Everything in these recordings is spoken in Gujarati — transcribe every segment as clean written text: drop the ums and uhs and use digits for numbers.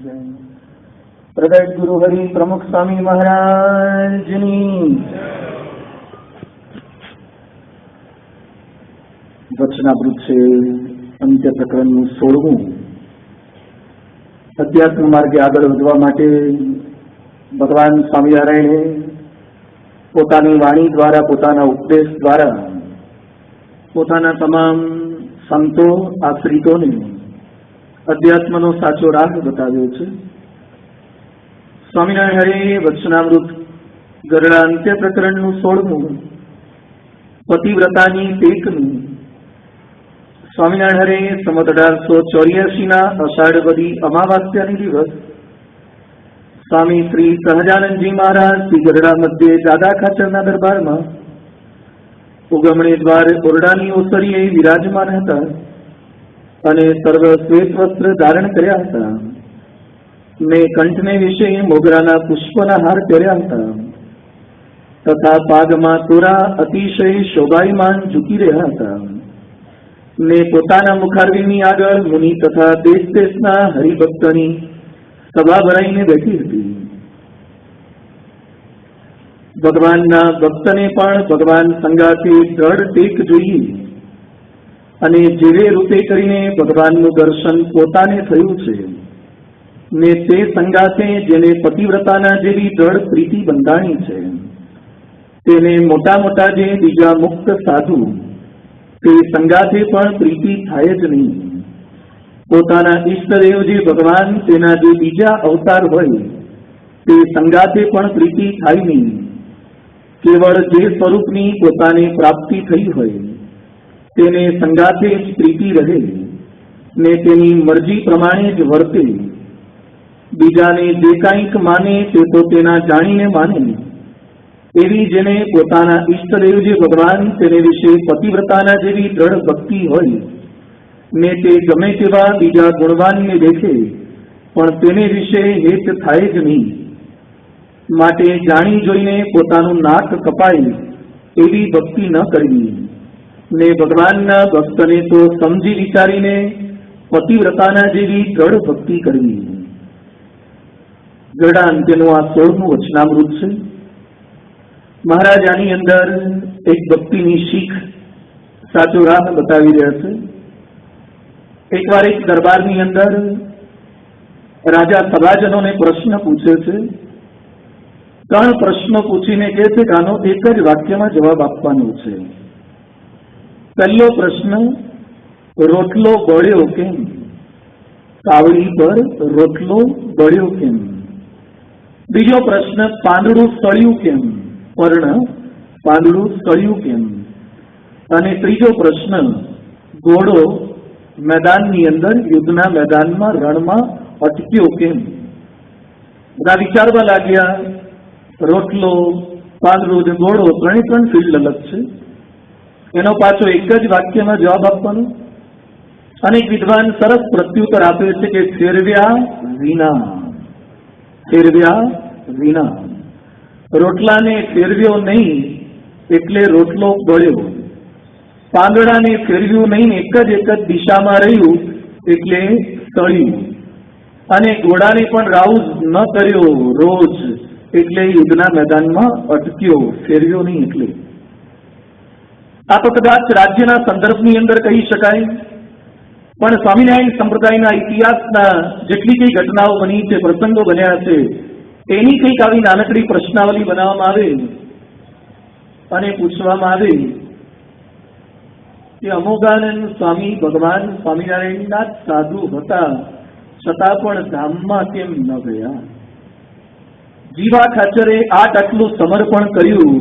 પ્રગટ ગુરુ હરિ પ્રમુખ સ્વામી મહારાજની વચનામૃત છે. અંત્ય પ્રકરણનું 16મું. અધ્યાત્મ માર્ગે આગળ વધવા માટે ભગવાન સ્વામિનારાયણે પોતાની વાણી દ્વારા, પોતાના ઉપદેશ દ્વારા પોતાના તમામ સંતો આશ્રિતોને અધ્યાત્મનો સાચો રાહ બતાવ્યો છે. સ્વામિનારાયણ હરે વચનામૃત ગરડા અંત્ય પ્રકરણનું 16મું, પતિવ્રતાની ટેકનું. સ્વામિનારાયણ હરે સંવત 1884 અષાઢ વદી અમાવાસ્યાની દિવસ સ્વામી શ્રી સહજાનંદજી મહારાજ શ્રી ગરડા મધ્યે દાદા ખાચરના દરબારમાં ઉગમણે દ્વાર ઓરડાની ઓસરીએ વિરાજમાન હતા અને સર્વ શ્વેત વસ્ત્ર ધારણ કર્યા હતા. મેં કંઠને વિશે મોગરાના પુષ્પના હાર પહેર્યા હતા તથા પાગમાં તોરા અતિશય શોભાયમાન ઝૂકી રહ્યા હતા. મેં પોતાના મુખારવીની આગળ મુનિ તથા દેશ દેશના હરિભક્તોની સભા ભરાઈને બેઠી હતી. ભગવાનના ભક્તને પણ ભગવાન સંગાથે દ્રઢ ટેક જોઈએ અને જેવે રૂપે કરીને ભગવાનનું દર્શન પોતાને થયું છે ને તે સંગાથે જેને પતિવ્રતાના જેવી દ્રઢ પ્રીતિ બંધાણી છે તેને મોટા મોટા જે બીજા મુક્ત સાધુ તે સંગાથે પણ પ્રીતિ થાય જ નહીં. પોતાના ઈષ્ટદેવ જે ભગવાન તેના જે બીજા અવતાર હોય તે સંગાથે પણ પ્રીતિ થાય નહીં. કેવળ જે સ્વરૂપની પોતાને પ્રાપ્તિ થઈ હોય તેને સંગાથે જ પ્રીતિ રહે ને તેની મરજી પ્રમાણે જ વર્તે. બીજાને જે કાંઈક માને તે તો તેના જાણીને માને. એવી જેને પોતાના ઈષ્ટદેવ જે ભગવાન તેને વિશે પતિવ્રતાના જેવી દ્રઢ ભક્તિ હોય ને તે ગમે તેવા બીજા ગુણવાનને દેખે પણ તેને વિશે હેત થાય જ નહીં. માટે જાણી જોઈને પોતાનું નાક કપાય એવી ભક્તિ ન કરવી ને ભગવાનના ભક્તને તો સમજી વિચારીને પતિવ્રતાના જેવી દ્રઢ ભક્તિ કરવી. ગરડા અંત્યનું આ 16મું વચનામૃત છે. મહારાજ આની અંદર એક ભક્તિની શીખ, સાચો રાહ બતાવી રહ્યા છે. એકવાર એક દરબારની અંદર રાજા સભાજનોને પ્રશ્ન પૂછે છે. 3 પ્રશ્નો પૂછીને કહે છે કે આનો એક જ વાક્યમાં જવાબ આપવાનો છે. પહેલો પ્રશ્ન, રોટલો બળ્યો કેમ? કાવડી પર રોટલો બળ્યો કેમ? બીજો પ્રશ્ન, પાંદડું સળ્યું કેમ? પર્ણ પાંદડું સળ્યું કેમ? અને ત્રીજો પ્રશ્ન, ઘોડો મેદાનની અંદર, યુદ્ધના મેદાનમાં, રણમાં અટક્યો કેમ? બધા વિચારવા લાગ્યા. રોટલો, પાંદડું ને ઘોડો ત્રણે ફિલ્ડ અલગ છે. એનો પાછો એક જ વાક્યમાં જવાબ આપવાનો. અનેક વિદ્વાન સરસ પ્રત્યુત્તર આપે છે કે ફેરવ્યા વિના, ફેરવ્યા વિના. રોટલાને ફેરવ્યો નહીં એટલે રોટલો બળ્યો. પાંદડાને ફેરવ્યું નહીં, એક જ દિશામાં રહ્યું એટલે સળ્યું. અને ઘોડાને પણ રાઉઝ ન કર્યો રોજ એટલે યુદ્ધના મેદાનમાં અટક્યો, ફેરવ્યો નહીં એટલે. આ તો કદાચ રાજ્યના સંદર્ભની અંદર કહી શકાય, પણ સ્વામિનારાયણ સંપ્રદાયના ઇતિહાસના જેટલી કઈ ઘટનાઓ બની છે, પ્રસંગો બન્યા છે, એની કંઈક આવી નાનકડી પ્રશ્નાવલી બનાવવામાં આવે અને પૂછવામાં આવે કે અમોઘાનંદ સ્વામી ભગવાન સ્વામિનારાયણના સાધુ હતા છતાં પણ ધામમાં કેમ ન ગયા? જીવા ખાચરે આટલું સમર્પણ કર્યું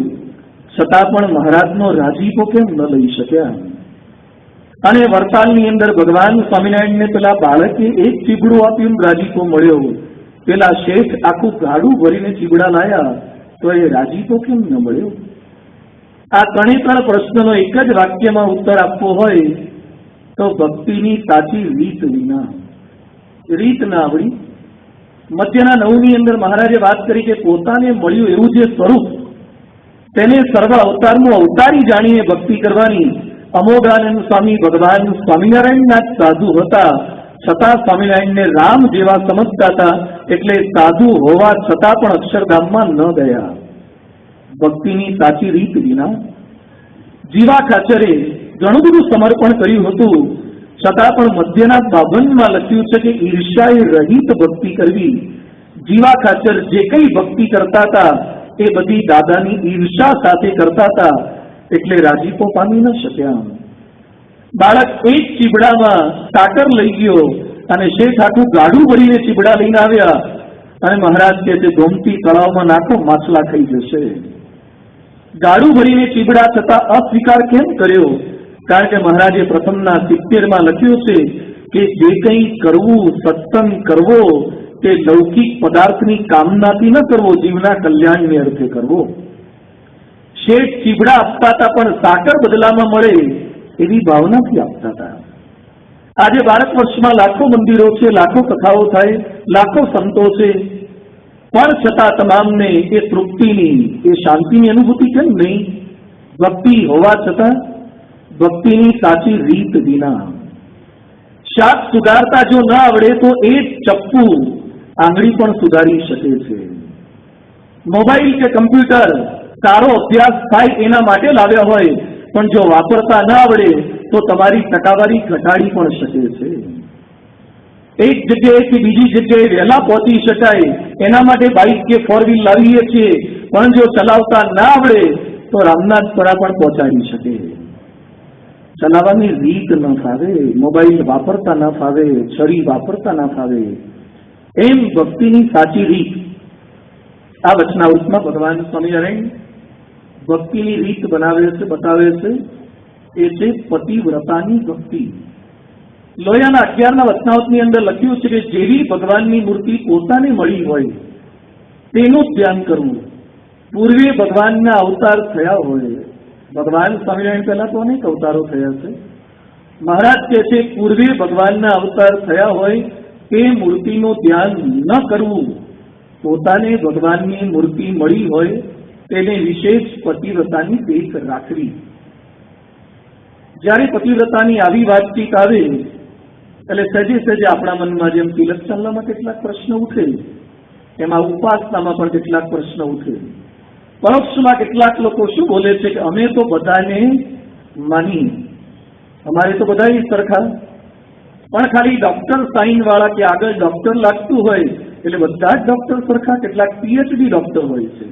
છતાં પણ મહારાજનો રાજીપો કેમ ન લઈ શક્યા? અને વરસાલની અંદર ભગવાન સ્વામિનારાયણને પેલા બાળકે એક ચીબડું આપ્યું, રાજીપો મળ્યો. પેલા શેઠ આખું ગાડું ભરીને ચીબડા લાયા તો એ રાજીપો કેમ ન મળ્યો? આ 3 પ્રશ્નનો એક જ વાક્યમાં ઉત્તર આપવો હોય તો ભક્તિની સાચી રીત વિના, રીત ના આવડી. મધ્યના 9ની અંદર મહારાજે વાત કરી કે પોતાને મળ્યું એવું જે સ્વરૂપ તેને સર્વ અવતારનું અવતારી જાણીને ભક્તિ કરવાની. અમોઘાનંદ સ્વામી ભગવાન સ્વામિનારાયણના સાધુ હતા છતાં સ્વામિનારાયણને રામ જેવા સમજતા હતા, એટલે સાધુ હોવા છતાં પણ અક્ષરધામમાં ન ગયા. ભક્તિની સાચી રીત વિના જીવા ખાચરે ઘણું બધું સમર્પણ કર્યું હતું, છતાં પણ મધ્યના બાબનમાં લખ્યું છે કે ઈર્ષાએ રહિત ભક્તિ કરવી. જીવા ખાચર જે કઈ ભક્તિ કરતા હતા એ બધી દાદાની ઈર્ષા સાથે કરતા હતા, એટલે રાજીપો પામી ન શક્યા. બાળક એક ચીબડામાં સાકર લઈ ગયો અને શેઠ આખું ગાડું ભરીને ચીબડા લઈને આવ્યા અને મહારાજ કહે છે ગોમતી તળાવમાં નાખો, માછલા ખાઈ જશે. ગાડું ભરીને ચીબડા થતા અસ્વીકાર કેમ કર્યો? કારણ કે મહારાજે પ્રથમના 70 લખ્યું છે કે જે કંઈ કરવું, સત્સંગ કરવો તે લૌકિક પદાર્થની કામનાથી ન કરવો, જીવના કલ્યાણને અર્થે કરવો. શેઠ ચીબડા આપતા હતા પણ સાકર બદલામાં મળે એવી ભાવનાથી આપતા હતા. આજે ભારત વર્ષમાં લાખો મંદિરો છે, લાખો કથાઓ થાય, લાખો સંતો છે, પણ છતાં તમામને એ તૃપ્તિની, એ શાંતિની અનુભૂતિ કેમ નહીં? ભક્તિ હોવા છતાં ભક્તિની સાચી રીત વિના. શાક સુધારતા જો ન આવડે તો એ ચપ્પુ આંગળી પણ સુધારી શકે છે. મોબાઈલ કે કમ્પ્યુટર સારો અભ્યાસ થાય એના માટે લાવ્યા હોય, પણ જો વાપરતા ન આવડે તો તમારી ટકાવારી ઘટાડી પણ શકે છે. એક જગ્યાએથી બીજી જગ્યાએ વહેલા પહોંચી શકાય એના માટે બાઇક કે 4 વ્હીલ લાવીએ છીએ, પણ જો ચલાવતા ના આવડે તો રામનાથપરા પણ પહોંચાડી શકે. ચલાવવાની રીત ન ફાવે, મોબાઈલ વાપરતા ન ફાવે, છરી વાપરતા ન ફાવે, એમ ભક્તિની સાચી રીત આ વચનાવૃતમાં ભગવાન સ્વામિનારાયણ ભક્તિની રીત બતાવે છે. એ છે પતિવ્રતાની ભક્તિ. લોયાના 11 વચનાવૃતની અંદર લખ્યું છે કે જેવી ભગવાનની મૂર્તિ પોતાને મળી હોય તેનું જ ધ્યાન કરવું. પૂર્વે ભગવાનના અવતાર થયા હોય, ભગવાન સ્વામિનારાયણ પહેલા તો અનેક અવતારો થયા છે. મહારાજ કહે છે પૂર્વે ભગવાનના અવતાર થયા હોય તે મૂર્તિનું ધ્યાન ન કરવું, પોતાને ભગવાનની મૂર્તિ મળી હોય તેને વિશેષ પતિવ્રતાની દેખ રાખવી. જ્યારે પતિવ્રતાની આવી વાતચીત આવે એટલે સહેજે આપણા મનમાં જેમ તિલક ચાલવામાં કેટલાક પ્રશ્ન ઉઠે, એમાં ઉપાસનામાં પણ કેટલાક પ્રશ્ન ઉઠે. પરોક્ષમાં કેટલાક લોકો શું બોલે છે કે અમે તો બધાને માની, અમારે તો બધા સરખા, પણ ખાલી ડોક્ટર સાઇન વાળા કે આગળ ડોક્ટર લાગતું હોય એટલે બધા જ ડોક્ટર સરખા. કેટલાક PhD ડોક્ટર હોય છે,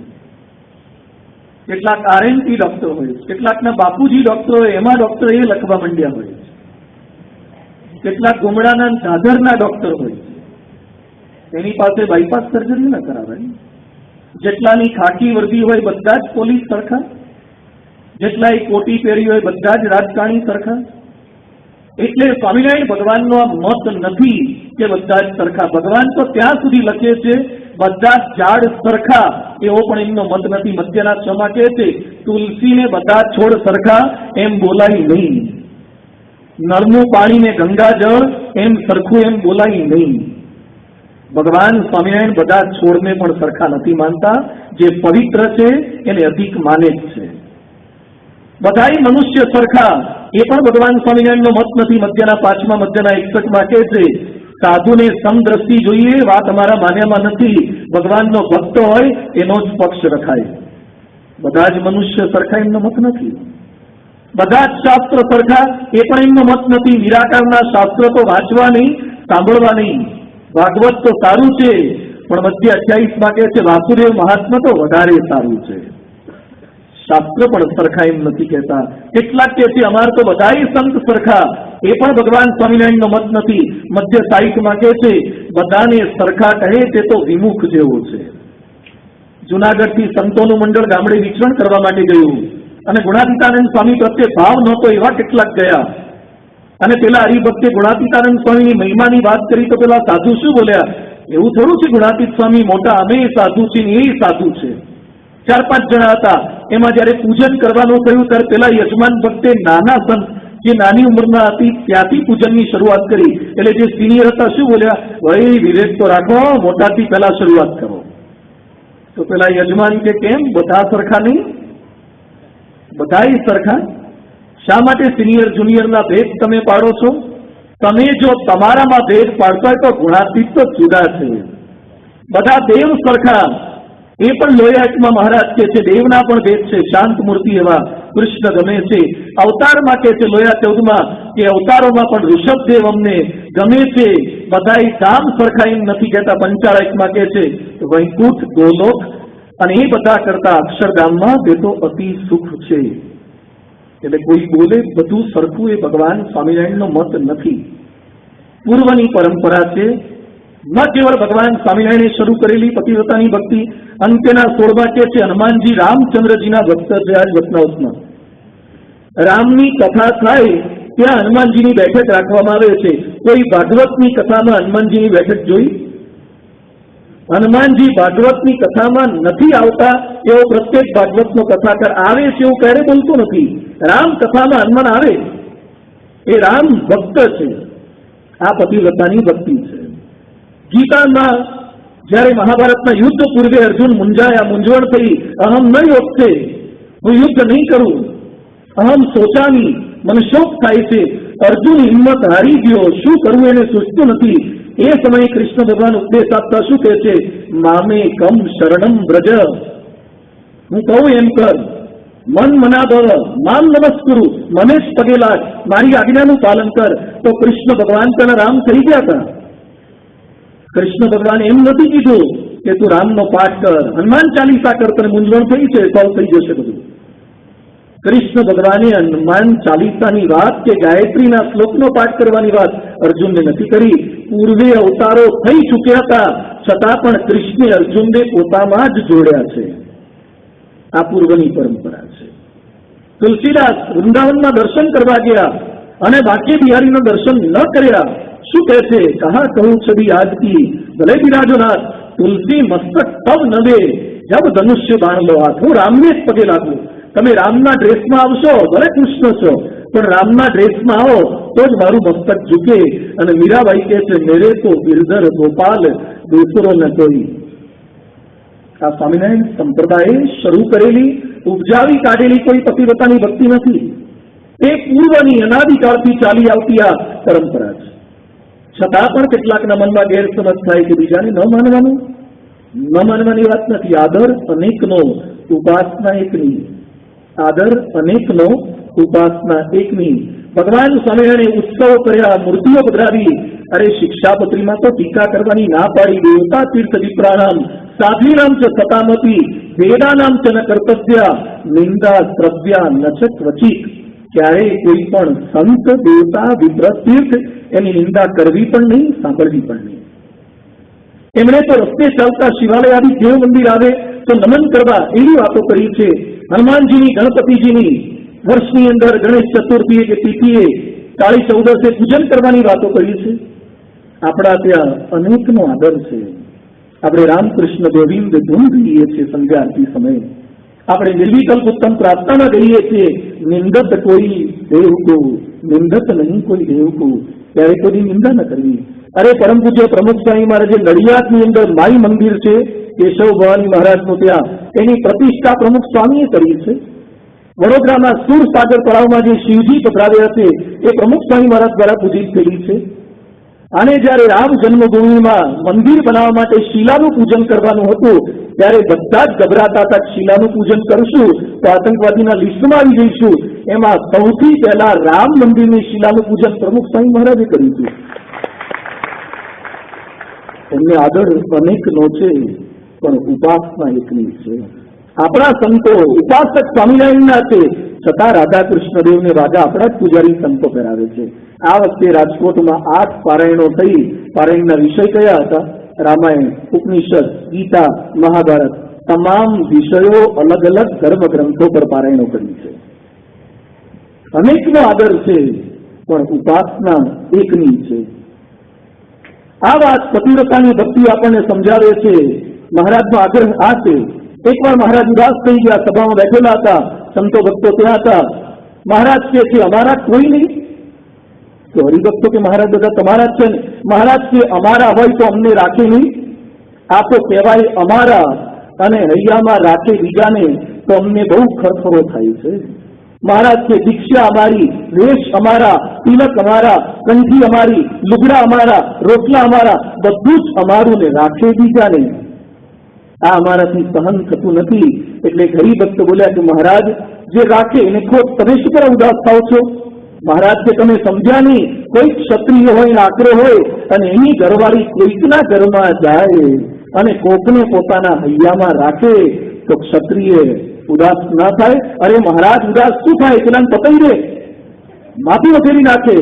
કેટલાક RNT ડોક્ટર હોય છે, કેટલાકના બાપુજી ડોક્ટર હોય એમાં ડોક્ટર એ લખવા માંડ્યા હોય છે, કેટલાક ગુમડાના દાદરના ડોક્ટર હોય છે, એની પાસે બાયપાસ સર્જરી ન કરાવાય. જેટલાની ખાકી વર્દી હોય બધા જ પોલીસ સરખા, જેટલાએ કોટી પહેરી હોય બધા જ રાજકારણી સરખા. એટલે સ્વામિનારાયણ ભગવાનનો આ મત નથી કે બધા જ સરખા. ભગવાન તો ત્યાં સુધી લખે છે બધા જ ઝાડ સરખા, એવો પણ એમનો મત નથી. મધ્યના 6 કહે છે તુલસીને બધા છોડ સરખા એમ બોલાય નહીં, નળનું પાણી ને ગંગાજળ એમ સરખું એમ બોલાય નહીં. ભગવાન સ્વામિનારાયણ બધા છોડને પણ સરખા નથી માનતા, જે પવિત્ર છે એને અધિક માને જ છે. બધાય મનુષ્ય સરખા એ પણ ભગવાન સ્વામિનારાયણનો મત નથી. મધ્યના 5 મધ્યના 61 કહે છે સાધુને સમદ્રષ્ટિ જોઈએ, વાત અમારા માન્યામાં નથી. ભગવાનનો ભક્ત હોય એનો જ પક્ષ રખાય. બધા જ મનુષ્ય સરખા એમનો મત નથી. બધા જ શાસ્ત્ર સરખા એ પણ એમનો મત નથી. નિરાકારના શાસ્ત્ર તો વાંચવા નહીં, સાંભળવા નહીં. ભાગવત તો સારું છે, પણ મધ્ય 28 કહે છે વાસુદેવ મહાત્મા તો વધારે સારું છે. શાસ્ત્ર પણ સરખા એમ નથી કહેતા. કેટલાક કહે છે અમારે તો બધાય સંત સરખા, એ પણ ભગવાન સ્વામિનારાયણનો મત નથી. મધ્ય 60 કહે છે બધાને સરખા કહે તે તો વિમુખ જેવો છે. જુનાગઢથી સંતોનું મંડળ ગામડે વિચરણ કરવા માટે ગયું અને ગુણાતીતાનંદ સ્વામી પ્રત્યે ભાવ નહોતો એવા કેટલાક ગયા. અને પેલા હરિભક્તે ગુણાતીતાનંદ સ્વામીની મહિમાની વાત કરી તો પેલા સાધુ શું બોલ્યા, એવું થોડું છે ગુણાતીત સ્વામી મોટા, અમે સાધુ છીએ એ સાધુ છે. 4-5 જણા હતા. એમાં જયારે પૂજન કરવાનું થયું ત્યારે પેલા યજમાન ભક્તે નાના સંત જે નાની ઉંમરના હતી ત્યાંથી પૂજનની શરૂઆત કરી. એટલે જે સિનિયર હતા શું બોલ્યા, ભાઈ વિવેક તો રાખો, મોટાથી પહેલા શરૂઆત કરો. તો પેલા યજમાન કે કેમ બધા સરખા નહીં? બધાય સરખા. શા માટે સિનિયર જુનિયરના ભેદ તમે પાડો છો? તમે જો તમારામાં ભેદ પાડતા હોય તો ગુણાતીત તો જુદા છે. બધા દેવ સરખા, એ પણ લોહિયાતમાં મહારાજ કહે છે દેવના પણ ભેદ છે. શાંત મૂર્તિ એવા કૃષ્ણ ગમે છે. અવતારમાં કહે છે લોહિયા 14માં કે અવતારોમાં પણ ઋષભદેવ અમને ગમે છે. બધાય ધામ સરખા એમ નથી કહેતા. પંચાળકમાં કહે છે વૈકુંઠ ગોલોક અને એ બધા કરતા અક્ષરધામમાં તે તો અતિ સુખ છે. એટલે કોઈ બોલે બધું સરખું એ ભગવાન સ્વામિનારાયણનો મત નથી. પૂર્વની પરંપરા છે. ન કેવળ ભગવાન સ્વામિનારાયણે શરૂ કરેલી પતિવ્રતાની ભક્તિ, અંત્યના 16માં કે છે હનુમાનજી રામચંદ્રજીના ભક્ત છે. આજ વચનાવતમાં રામની કથા થાય ત્યાં હનુમાનજીની બેઠક રાખવામાં આવે છે. કોઈ ભાગવતની કથામાં હનુમાનજીની બેઠક જોઈ? હનુમાનજી ભાગવતની કથામાં નથી આવતા એવો પ્રત્યેક ભાગવતનો કથાકાર આવે છે એવું ક્યારે બોલતો નથી. રામ કથામાં હનુમાન આવે, એ રામ ભક્ત છે. આ પતિવ્રતાની ભક્તિ છે. ગીતામાં જયારે મહાભારતના યુદ્ધ પૂર્વે અર્જુન મૂંઝાયા, મૂંઝવણ થઈ, અહમ નહીં વખતે, હું યુદ્ધ નહીં કરું, અહમ સોચાની, મને શોક થાય છે. અર્જુન હિંમત હારી ગયો, શું કરવું એને સૂચતું નથી. એ સમયે કૃષ્ણ ભગવાન ઉપદેશ આપતા શું કહે છે? મામે કમ શરણમ વ્રજ, હું કહું એમ કર. મન મનાભવ મામ નમસ્કુરુ, મને જ પગે લાગ, મારી આજ્ઞાનું પાલન કર. તો કૃષ્ણ ભગવાન તેના રામ થઈ ગયા હતા. કૃષ્ણ ભગવાને એમ નથી કીધું કે તું રામનો પાઠ કર, હનુમાન ચાલીસા કર, તને મૂંઝવણ થઈ છે, સોલ્વ થઈ જશે બધું. કૃષ્ણ ભગવાને હનુમાન ચાલીસાની વાત કે ગાયત્રીના શ્લોકનો પાઠ કરવાની વાત અર્જુનને નથી કરી. પૂર્વે અવતારો થઈ ચૂક્યા હતા, છતાં પણ કૃષ્ણે અર્જુનને પોતામાં જ જોડ્યા છે. આ પૂર્વની પરંપરા છે. તુલસીદાસ વૃંદાવનમાં દર્શન કરવા ગયા અને બાકી બિહારીના દર્શન ન કર્યા. શું કહે છે? કહા કહું છબી આજથી ભલે બિરાજો નાથ, તુલસી મસ્તક તબ નવે જબ ધનુષ્ય બાણ લો હાથ. હું રામને જ પગે લાગું. તમે રામના ડ્રેસમાં આવશો, ભલે કૃષ્ણ છો, પણ રામના ડ્રેસમાં આવો તો જ મારું મસ્તક ઝૂકે. અને મીરાબાઈ કહે છે મેરે તો ગિરધર ગોપાલ દૂસરો ન કોઈ. આ સ્વામિનારાયણ સંપ્રદાયે શરૂ કરેલી, ઉપજાવી કાઢેલી કોઈ પતિવ્રતાની ભક્તિ નથી. તે પૂર્વની અનાદિકાળથી ચાલી આવતી આ પરંપરા છે. છતાં પણ કેટલાકના મનમાં ગેરસમજ થાય કે બીજાને ન માનવાનું. ન માનવાની વાત નથી. આદર અનેકનો, ઉપાસના એકની. આદર અનેકનો, ઉપાસના એકની. ભગવાન સ્વામિનારાયણે ઉત્સવો કર્યા, મૂર્તિઓ પધરાવી. અરે શિક્ષાપત્રીમાં તો ટીકા કરવાની ના પાડી. દેવતા તીર્થ વિપ્રાણામ સાધ્વીનામ ચ સતામતી વેદાનામ ચ ન કર્તવ્ય નિંદા દ્રવ્યા ન ચ ક્વચિત. ક્યારેય કોઈ પણ સંત, દેવતા, વિપ્ર, તીર્થ એની નિંદા કરવી પણ નહીં, સાંભળવી પણ નહીં. એમણે તો રસ્તે ચાલતા શિવાલય આવી, દેવ મંદિર આવે તો નમન કરવા એવી વાતો કરી છે. હનુમાનજીની, ગણપતિજીની વર્ષની અંદર ગણેશ ચતુર્થીએ કે તિથિએ, કાળી ચૌદસે પૂજન કરવાની વાતો કરી છે. આપણા ત્યાં અનેકનો આદર છે. આપણે રામકૃષ્ણ ગોવિંદ ધૂન કહીએ છીએ સંધ્યા આરતી સમયે. આપણે નિર્વિકલ્પ ઉત્તમ પ્રાર્થના કહીએ છીએ નિંદત કોઈ દેવ કો, નિંદત નહીં કોઈ દેવ કો. ત્યારે કોઈ નિંદા ન કરવી. અરે પરમ પૂજ્ય પ્રમુખ સ્વામી મહારાજે નડિયાદની અંદર માઈ મંદિર છે કેશવ ભવાની મહારાજનું, ત્યાં એની પ્રતિષ્ઠા પ્રમુખ સ્વામીએ કરી છે. વડોદરામાં સુરસાગર તળાવમાં જે શિવજી પધરાવ્યા છે એ પ્રમુખ સ્વામી મહારાજ દ્વારા પૂજિત થયેલી છે. અને જયારે રામ જન્મભૂમિમાં મંદિર બનાવવા માટે શિલાનું પૂજન કરવાનું હતું ત્યારે બધા જ ગભરાતા હતા. શિલાનું પૂજન કરશું તો આતંકવાદીના લિસ્ટમાં આવી જઈશું. એમાં સૌથી પહેલા રામ મંદિરની શિલાનું પૂજન પ્રમુખ સ્વામી મહારાજે કર્યું હતું. એમને આદર અનેકનો છે, પણ ઉપાસના એકની છે. આપણા સંતો ઉપાસક સ્વામિનારાયણના છે, છતાં રાધા કૃષ્ણદેવને રાજા આપણા જ પૂજારી સંતો કરાવે છે. આ વખતે રાજકોટમાં 8 પારાયણો થઈ. પારાયણના વિષય કયા હતા? રામાયણ, ઉપનિષદ, ગીતા, મહાભારત, તમામ વિષયો અલગ અલગ ધર્મ ગ્રંથો પર પારાયણો કરી છે. અનેકનો આદર છે, પણ ઉપાસના એકની છે. આ વાત પતિવ્રતાની ભક્તિ આપણને સમજાવે છે. મહારાજનો આગ્રહ આ છે. એકવાર મહારાજ ઉદાસ થઈ ગયા, સભામાં બેઠેલા હતા, સંતો ભક્તો ત્યાં હતા. મહારાજ કહે છે અમારા કોઈ નહીં? તો હરિભક્તો કે મહારાજ બધા તમારા જ છે ને? મહારાજ કે અમારા હોય તો અમને રાખે નહીં. આ તો કહેવાય અમારા, અને હૈયામાં રાખે બીજાને તો અમને બહુ ખરખરો થાય છે. महाराज के दीक्षा अमारी, वेश अमारा, तिलक अमारा, कंठी अमारी, लुगड़ा अमारा, रोटला अमारा, बधुं ज अमारुं ने राखे बीजा ने। आ अमाराथी सहन थतुं नथी। એટલે ગરીબ ભક્ત બોલ્યા કે મહારાજ જે રાખે એને ખોટ, તમે શું કરવા ઉદાસ થાવ છો? મહારાજ કે તમે સમજ્યા નહીં, કોઈ ક્ષત્રિય હોય ને આકરો હોય અને એની ઘરવાળી કોઈકના ઘરમાં જાય અને કોકને પોતાના હૈયામાં રાખે તો ક્ષત્રિય ઉદાસ ના થાય? અરે મહારાજ ઉદાસ શું થાય? પેલાને પતાવી દે, માથું વખેરી નાખે.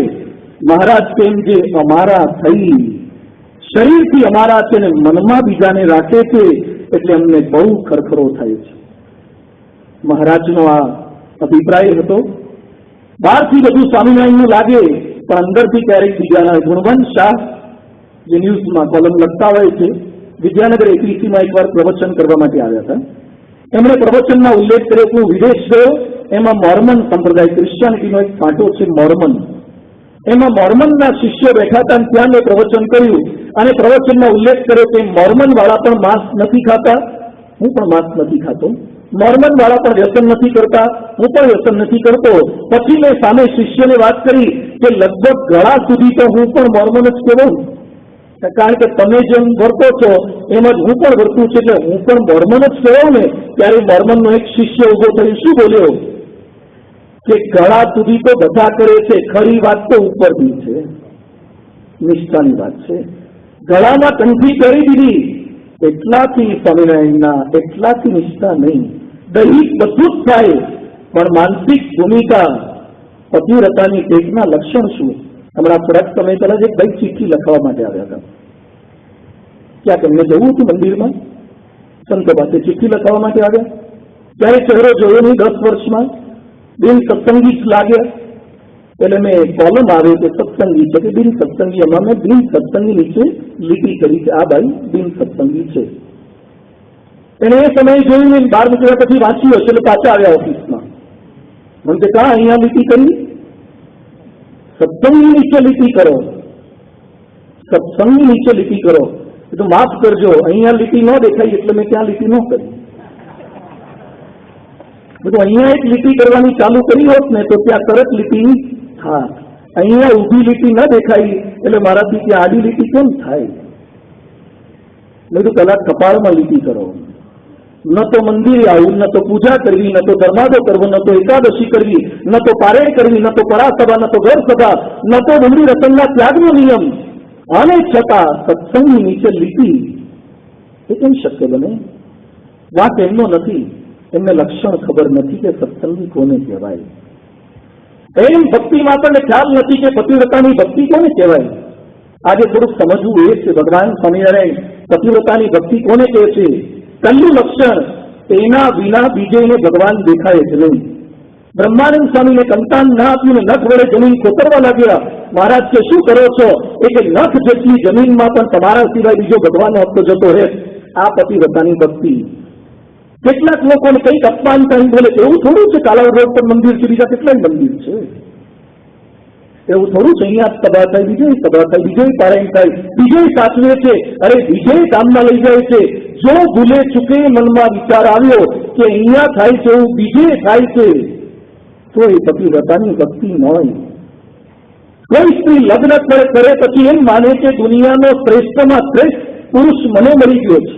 મહારાજ તેમ જે અમારા થઈ શરીરથી અમારા છે ને મનમાં બીજાને રાખે છે એટલે અમને બહુ ખરખરો થાય છે. મહારાજનો આ અભિપ્રાય હતો. બહારથી બધું સ્વામિનારાયણનું લાગે પણ અંદરથી ક્યારેક બીજાના. ગુણવંત શાહ જે ન્યૂઝમાં કોલમ લખતા હોય છે, વિદ્યાનગર APCમાં એકવાર પ્રવચન કરવા માટે આવ્યા હતા. એમણે પ્રવચનમાં ઉલ્લેખ કર્યો કે હું વિદેશ ગયો, એમાં મોર્મન સંપ્રદાય, ક્રિશ્ચિયાનિટીનો એક ફાંટો છે મોર્મન, એમાં મોર્મનના શિષ્યો બેઠા હતા અને ત્યાં મેં પ્રવચન કર્યું અને પ્રવચનમાં ઉલ્લેખ કર્યો કે મોર્મન વાળા પણ માંસ નથી ખાતા, હું પણ માંસ નથી ખાતો. મોર્મન વાળા પણ વ્યસન નથી કરતા, હું પણ વ્યસન નથી કરતો. પછી મેં સામે શિષ્યને વાત કરી કે લગભગ ગળા સુધી તો હું પણ મોર્મન જ કહેવાઉં, કારણ કે તમે જેમ વર્તો છો એમ જ હું પણ વર્તું છું, એટલે હું પણ મોર્મન જ કહેવાઉં ને. ત્યારે મોર્મનનો એક શિષ્ય ઉભો થઈ શું બોલ્યો કે ગળા સુધી તો બધા કરે છે, ખરી વાત તો ઉપરથી છે, નિષ્ઠાની વાત છે. ગળામાં કંઠી કરી દીધી એટલાથી સ્વામિનારાયણના, એટલાથી નિષ્ઠા નહીં. દૈહિક બધું જ થાય પણ માનસિક ભૂમિકા, પતિવ્રતાની ટેકના લક્ષણ શું? હમણાં થોડાક સમય પહેલા જ એક ભાઈ ચિઠ્ઠી લખવા માટે આવ્યા હતા. ક્યાંક એમને જવું હતું મંદિરમાં, સંતો પાસે ચિઠ્ઠી લખવા માટે આવ્યા. ત્યારે ચહેરો જોયો નહીં 10 વર્ષમાં, બિન સત્સંગી જ લાગે. એટલે મેં કોલમ આવે કે સત્સંગી છે કે બિન સત્સંગી, એમાં મેં બિન સત્સંગી નીચે લીટી કરી છે, આ ભાઈ બિન સત્સંગી છે. એને એ સમયે જોયું ને, બહાર નીકળ્યા પછી વાંચ્યું હશે એટલે પાછા આવ્યા ઓફિસમાં. મને કે કાં અહીંયા લીટી કરી? સત્સંગની નીચે લીટી કરો, સત્સંગની નીચે લીટી કરો. એ તો માફ કરજો, અહીંયા લીટી ન દેખાય એટલે મેં ત્યાં લીટી ન કરી. બધું અહીંયા એક લીટી કરવાની ચાલુ કરી હોત ને તો ત્યાં તરત લીટી થાય. અહીંયા ઊભી લીટી ન દેખાઈ એટલે મારાથી ત્યાં આડી લીટી કેમ થાય? મેં તો પહેલા કપાળમાં લીટી કરો. ન તો મંદિરે આવું, ન તો પૂજા કરવી, ન તો ધર્માદો કરવો, ન તો એકાદશી કરવી, ન તો પારેડ કરવી, ન તો પરાસભા, ન તો ઘર સભા, ન તો ડુંગળી રતનના ત્યાગનો નિયમ, અને છતાં સત્સંગની નીચે લીટી એ કેમ શક્ય બને? વાત એમનો નથી, એમને લક્ષણ ખબર નથી કે સત્સંગી કોને કહેવાય. એમ ભક્તિમાં આપણને ખ્યાલ નથી કે પતિવ્રતાની ભક્તિ કોને કહેવાય. આજે થોડુંક સમજવું એ છે, ભગવાન સ્વામિનારાયણ પતિવ્રતાની ભક્તિ કોને કહે છે. પહેલું લક્ષણ, તેના વિના બીજેને ભગવાન દેખાય જ નહીં. બ્રહ્માનંદ સ્વામીને સંતાન ના આપ્યું ને નખ વડે જમીન કોતરવા લાગ્યા. મહારાજ કે શું કરો છો? એ કે નખ જેટલી જમીનમાં પણ તમારા સિવાય બીજો ભગવાનનો હક્ક જતો રહે. આ પતિવ્રતાની ભક્તિ. કેટલાક લોકોને કંઈક અપમાન કરી બોલે એવું થોડું છે કાલાવડ રોડ પર મંદિર છે, બીજા કેટલાય મંદિર છે. એવું થોડું છે અહીંયા સભા થાય, બીજો સભા થાય, બીજો પારાયણ થાય, બીજો સાચવે છે, અરે બીજે કામમાં લઈ જાય છે. જો ભૂલે ચૂકે મનમાં વિચાર આવ્યો કે અહીંયા થાય છે એવું બીજે થાય છે તો એ પતિવ્રતાની ભક્તિ ન હોય. કોઈ સ્ત્રી લગ્ન કરે પછી એમ માને કે દુનિયાનો શ્રેષ્ઠમાં શ્રેષ્ઠ પુરુષ મને મળી ગયો છે.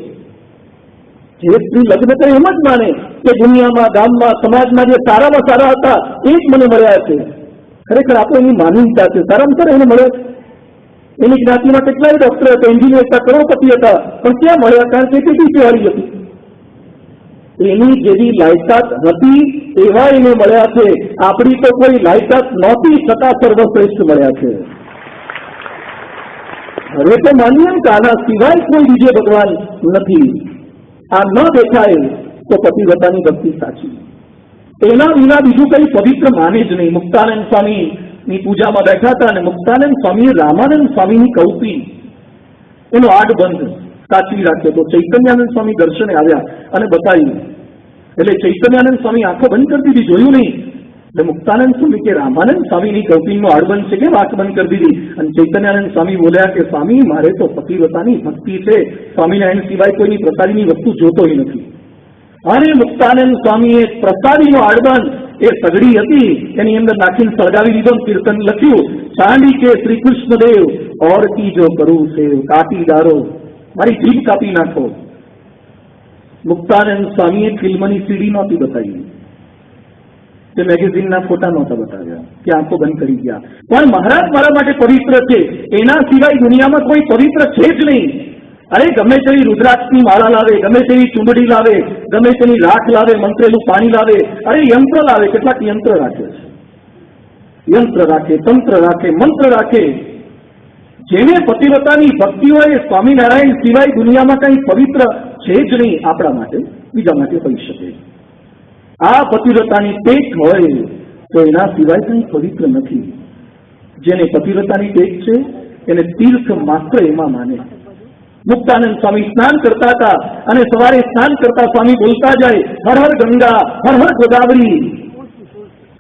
જે સ્ત્રી લગ્ન કરે એમ જ માને કે દુનિયામાં, ગામમાં, સમાજમાં જે સારામાં સારા હતા એ જ મને મળ્યા છે. ખરેખર આપણે એની માનવીતા છે, સારામાં સારા એને મળ્યા છે. એની જ્ઞાતિમાં કેટલાય ડોક્ટર હતા, એન્જિનિયર હતા, કરોડપતિ હતા, પણ ક્યાં મળ્યા? કારણ કે કેટલી સેવાળી હતી. એની જેવી લાયકાત હતી એવા એને મળ્યા છે. આપણી તો કોઈ લાયકાત નહોતી છતાં સર્વશ્રેષ્ઠ મળ્યા છે. હવે તો માનીએ કે આના સિવાય કોઈ બીજે ભગવાન નથી. આ ન દેખાય તો પતિવ્રતાની ભક્તિ સાચી. તેના વિના બીજું કઈ પવિત્ર માને જ નહીં. મુક્તાનંદ સ્વામીની પૂજામાં બેઠા હતા અને મુક્તાનંદ સ્વામીએ રામાનંદ સ્વામીની કૌપી એનો આડબંધ સાચવી રાખ્યો તો ચૈતન્યાનંદ સ્વામી દર્શને આવ્યા અને બતાવ્યું. એટલે ચૈતન્યાનંદ સ્વામી આંખો બંધ કરી દીધી, જોયું નહીં. એટલે મુક્તાનંદ સ્વામી કે રામાનંદ સ્વામીની કૌપીનો આડબંધ છે, કેમ આંખ બંધ કરી દીધી? અને ચૈતન્યાનંદ સ્વામી બોલ્યા કે સ્વામી, મારે તો પતિવ્રતાની ભક્તિ છે, સ્વામિનારાયણ સિવાય કોઈની પ્રસાદીની વસ્તુ જોતો નથી. અને મુક્તાનંદ સ્વામીએ પ્રસાદીનો આડબંધ એ સગડી હતી એની અંદર નાખીને સળગાવી દીધો, કીર્તન લખ્યું, ચાંદી કે શ્રી કૃષ્ણદેવ ઓર કી જો કરું સેવ, કાટી ડારો, મારી જીભ કાપી નાખો. મુક્તાનંદ સ્વામીએ ફિલ્મની સીડી નહોતી બતાવી, તે મેગેઝિનના ફોટા નહોતા બતાવ્યા, કે આંખો બંધ કરી ગયા. પણ મહારાજ મારા માટે પવિત્ર છે, એના સિવાય દુનિયામાં કોઈ પવિત્ર છે જ નહીં. અરે ગમે તેવી રુદ્રાક્ષની માળા લાવે, ગમે તેવી ચુંદડી લાવે, ગમે તેની રાખ લાવે, મંત્રેલું પાણી લાવે, અરે યંત્ર લાવે, કેટલાક યંત્ર રાખે છે, યંત્ર રાખે, તંત્ર રાખે, મંત્ર રાખે. જેને પતિવ્રતાની ભક્તિ હોય એ સ્વામિનારાયણ સિવાય દુનિયામાં કંઈ પવિત્ર છે જ નહીં. આપણા માટે, બીજા માટે હોઈ શકે. આ પતિવ્રતાની ટેક હોય તો એના સિવાય કંઈ પવિત્ર નથી. જેને પતિવ્રતાની ટેક છે એને તીર્થ માત્ર એમાં માને. મુક્તાનંદ સ્વામી સ્નાન કરતા હતા અને સવારે સ્નાન કરતા સ્વામી બોલતા જાય, હર હર ગંગા, હર હર ગોદાવરી.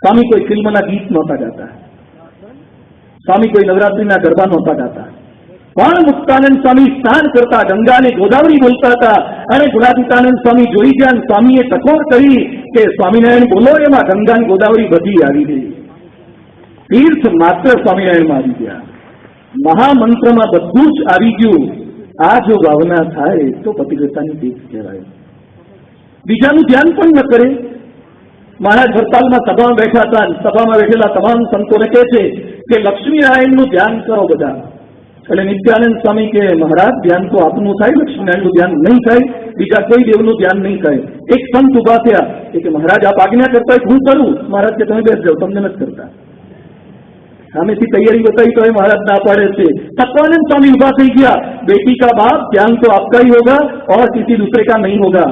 સ્વામી કોઈ ફિલ્મના ગીત નહોતા ગાતા, સ્વામી કોઈ નવરાત્રીના ગરબા નહોતા ગાતા, પણ મુક્તાનંદ સ્વામી સ્નાન કરતા ગંગા અને ગોદાવરી બોલતા હતા. અને ગુણાતીતાનંદ સ્વામી જોઈ ગયા, સ્વામીએ ટકોર કરી કે સ્વામિનારાયણ બોલો, એમાં ગંગા અને ગોદાવરી બધી આવી ગઈ. તીર્થ માત્ર સ્વામિનારાયણમાં આવી ગયા, મહામંત્રમાં બધું જ આવી ગયું. આ જો ભાવના થાય તો પતિવ્રતાની ટેક કહેવાય. બીજાનું ધ્યાન પણ ન કરે. મહારાજ વડતાલમાં સભામાં બેઠા હતા, સભામાં બેઠેલા તમામ સંતોને કહે છે કે લક્ષ્મીનારાયણનું ધ્યાન કરો બધા. એટલે નિત્યાનંદ સ્વામી કે મહારાજ ધ્યાન તો આપનું થાય, લક્ષ્મીનારાયણનું ધ્યાન નહીં થાય, બીજા કોઈ દેવનું ધ્યાન નહીં થાય. એક સંત ઉભા થયા કે મહારાજ આપ આજ્ઞા કરતા હું કરું. મહારાજ કે તમે બેસ જાઓ, તમને નથી કરતા. સામેથી તૈયારી બતાવી તો મહારાજ ના પાડે છે. સત્યાનંદ સ્વામી उभा થઈ ગયા, बेटी का बाप ध्यान तो आपका ही होगा और किसी दूसरे का नहीं होगा.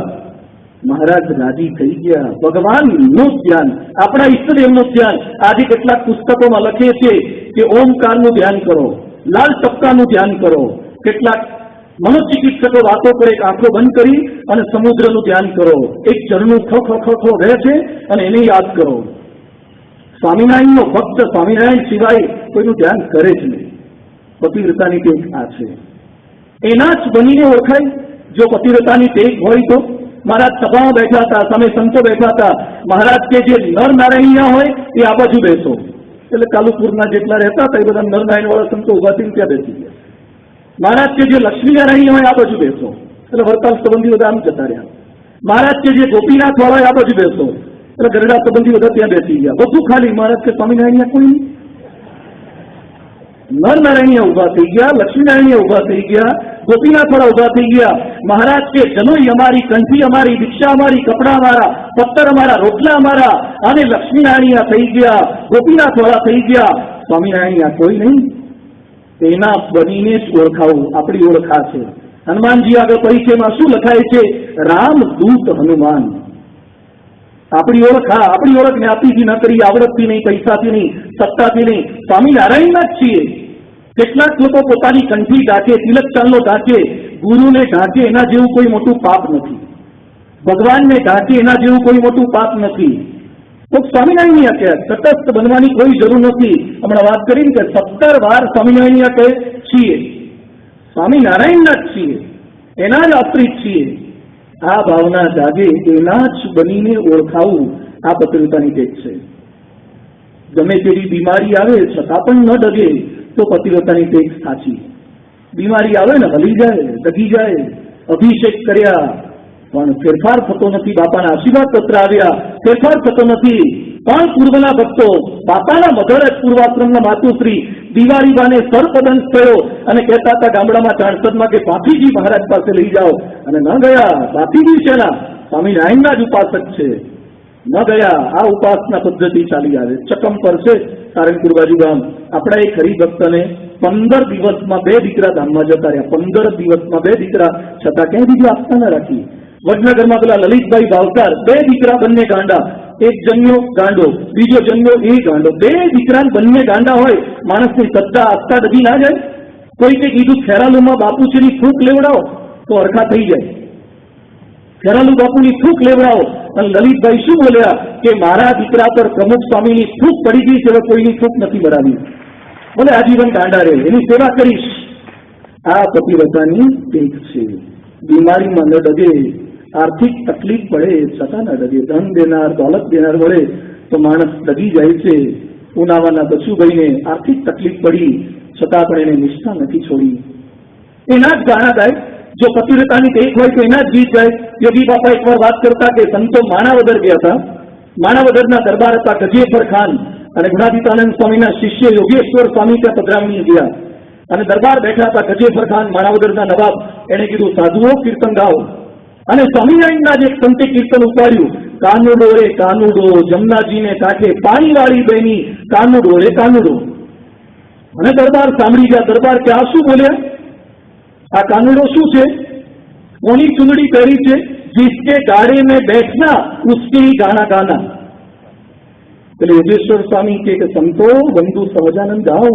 મહારાજ રાજી થઈ ગયા. ભગવાનનું ધ્યાન, આપણા ઈષ્ટદેવનું ધ્યાન. આજે કેટલાક પુસ્તકોમાં લખે છે કે ઓમકારનું ધ્યાન કરો, લાલ ટપકાનું ધ્યાન કરો. કેટલાક મનોચિકિત્સકો વાતો કરે, આંખો બંધ કરી અને સમુદ્રનું ધ્યાન કરો, એક ઝરણું ખો રહે છે અને એને યાદ કરો. સ્વામિનારાયણનો ભક્ત સ્વામિનારાયણ સિવાય કોઈનું ધ્યાન કરે જ નહીં. પતિવ્રતાની ટેક આ છે, એના જ બનીને ઓળખાય. જો પતિવ્રતાની ટેક હોય તો મહારાજ સભામાં બેઠા હતા, સામે સંતો બેઠા હતા. મહારાજ કે જે નર નારાયણીયા હોય એ આ બાજુ બેસો. એટલે કાલુપુરના જેટલા રહેતા હતા એ બધા નર નારાયણ વાળા સંતો ઉભા થઈને ત્યાં બેસી ગયા. મહારાજ કે જે લક્ષ્મીનારાયણીયા હોય આ બાજુ બેસો. એટલે વડતાલ સંબંધી બધા આમ જતા રહ્યા. મહારાજ કે જે ગોપીનાથ વાળા હોય આ બાજુ બેસો. એટલે ગરડા સંબંધી બધા ત્યાં બેસી ગયા. બધું ખાલી. મહારાજ કે સ્વામિનારાયણ કોઈ નહીં. નર નારાયણીયા ઉભા થઈ ગયા, લક્ષ્મીનારાયણીયા ઉભા થઈ ગયા, ગોપીનાથ વાળા ઉભા થઈ ગયા. મહારાજ કે જનોઈ અમારી, કંઠી અમારી, દીક્ષા અમારી, કપડા અમારા, પત્તર અમારા, રોટલા અમારા. અને લક્ષ્મીનારાયણીયા થઈ ગયા, ગોપીનાથ વાળા થઈ ગયા, સ્વામિનારાયણીયા કોઈ નહીં. તેના બનીને જ ઓળખાવું આપણી ઓળખા છે. હનુમાનજી આગળ પરિચયમાં શું લખાય છે? રામ દૂત હનુમાન. આપણી ઓળખા, આપણી ઓળખ જ્ઞાતિથી ન કરી, આવડતથી નહીં, પૈસાથી નહીં, સત્તાથી નહીં, સ્વામિનારાયણના જ છીએ. કેટલાક લોકો પોતાની કંઠી ઢાંકે, તિલક ચાંદલો ઢાંકે, ગુરુને ઢાંકે, એના જેવું કોઈ મોટું પાપ નથી. ભગવાનને ઢાંકે એના જેવું કોઈ મોટું પાપ નથી. તો સ્વામિનારાયણ કહે તટસ્થ બનવાની કોઈ જરૂર નથી. હમણાં વાત કરીને કે 17 વાર સ્વામિનારાયણ કહે છીએ, સ્વામિનારાયણના જ છીએ, એના જ આશ્રિત છીએ. આ ભાવના જાગે, એના જ બનીને ઓળખાવું, આ પતિવ્રતાની ટેક છે. ગમે તેવી બીમારી આવે છતાં પણ ન ડગે તો પતિવ્રતાની ટેક સાચી. બીમારી આવે ને હલી જાય, ડગી જાય, અભિષેક કર્યા પણ ફેરફાર થતો નથી. બાપાના આશીર્વાદ પત્ર આવ્યા, ફેરફાર થતો નથી. પણ પૂર્વના ભક્તો, બાપાના મધર જ પૂર્વાશ્રમના માતુશ્રી દિવાળીબાને સરપદંશ થયો અને કહેતા હતા ગામડામાં ચાણસદમાં કે પાથીજી મહારાજ પાસે લઈ જાઓ. અને ન ગયા. પાથીજી છેના સ્વામિનારાયણના જ ઉપાસક છે. ન ગયા. આ ઉપાસના પદ્ધતિ ચાલી આવે. ચકમ પર છે સારંગપુર બાજુ ગામ. આપણા એક હરિભક્તને 15 દિવસમાં 2 દીકરા ધામમાં જતા રહ્યા. 15 દિવસમાં 2 દીકરા, છતાં ક્યાંય બીજું આપતા ન રાખી. વડનગરમાં પેલા લલિતભાઈ ભાવસાર, 2 દીકરા બંને ગાંડા. એક જન્મ્યો ગાંડો, બીજો જન્મ્યો એ ગાંડો. 2 દીકરા બંને ગાંડા હોય, માણસની સત્તા આસ્થા ડગી ના જાય. કોઈ કે કીધું ખેરાલુમાં બાપુજીની ફૂંક લેવડાવો તો હરખા થઈ જાય. ખેરાલુ બાપુની ફૂંક લેવડાવો. અને લલિતભાઈ શું બોલ્યા કે મારા દીકરા પર પ્રમુખ સ્વામીની ફૂંક પડી ગઈ છે, કોઈની ફૂંક નથી બરાવી. બોલે આજીવન ગાંડા રહે, એની સેવા કરીશ. આ પતિવ્રતાની ટેક છે. બીમારીમાં ન ડગે, આર્થિક તકલીફ પડે છતાં ન ડગે, ધન દેનાર દોલત દેનાર વડે તો માણસ ડગી જાય છે. ઉનાવાના બચુભાઈને આર્થિક તકલીફ પડી છતાં પણ એને નિષ્ઠા નથી છોડી. એના જ ગાણા ગાય. જો પતિવ્રતાની ટેક હોય તો એના જ ગીત ગાય. યોગી બાપા એકવાર વાત કરતા કે સંતો માણાવદર ગયા હતા. માણાવદરના દરબાર હતા ગજેફર ખાન અને ગુણાતીતાનંદ સ્વામીના શિષ્ય યોગેશ્વર સ્વામી ત્યાં પધરામણી ગયા અને દરબાર બેઠા હતા. ગજેફર ખાન માણાવદરના નવાબ, એને કીધું સાધુઓ કીર્તન ગાઓ. અને સ્વામિનારાયણના જ એક સંતે કીર્તન ઉપાડ્યું, કાનુડો રે કાનુડો જમનાજીને કાંઠે પાણીવાળી બેની કાનુડો રે કાનુડો. અને દરબાર સાંભળી ગયા. દરબાર કે આ શું બોલ્યા? આ કાનુડો શું છે? કોની ચૂંદડી પહેરી છે? जिसके गाड़े में बैठना उसके ही गाना गाना. એટલે યોગેશ્વર સ્વામી કે સંતો વંદુ સહજાનંદ ગાઓ,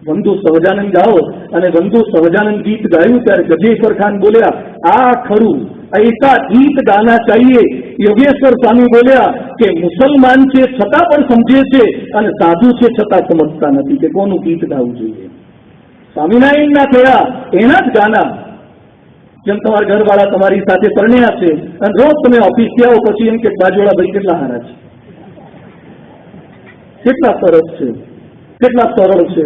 વંદુ સહજાનંદ ગાઓ. અને વંદુ સહજાનંદ ગીત ગાયું ત્યારે ગજેફર ખાન બોલ્યા આ ખરું, ऐसा गीत गाना चाहिए. યોગેશ્વર સ્વામી બોલ્યા કે મુસલમાન છે છતાં પણ સમજે છે અને સાધુ છે છતાં સમજતા નથી કે કોનું ગીત ગાવું જોઈએ. સ્વામિનારાયણના થયા એના જ ગાના. જેમ તમારા ઘરવાળા તમારી સાથે પરણ્યા છે અને રોજ તમે ઓફિસથી આવો પછી એમ કે બાજુવાળા ભાઈ કેટલા સારા છે, કેટલા સરસ છે, કેટલા સરળ છે,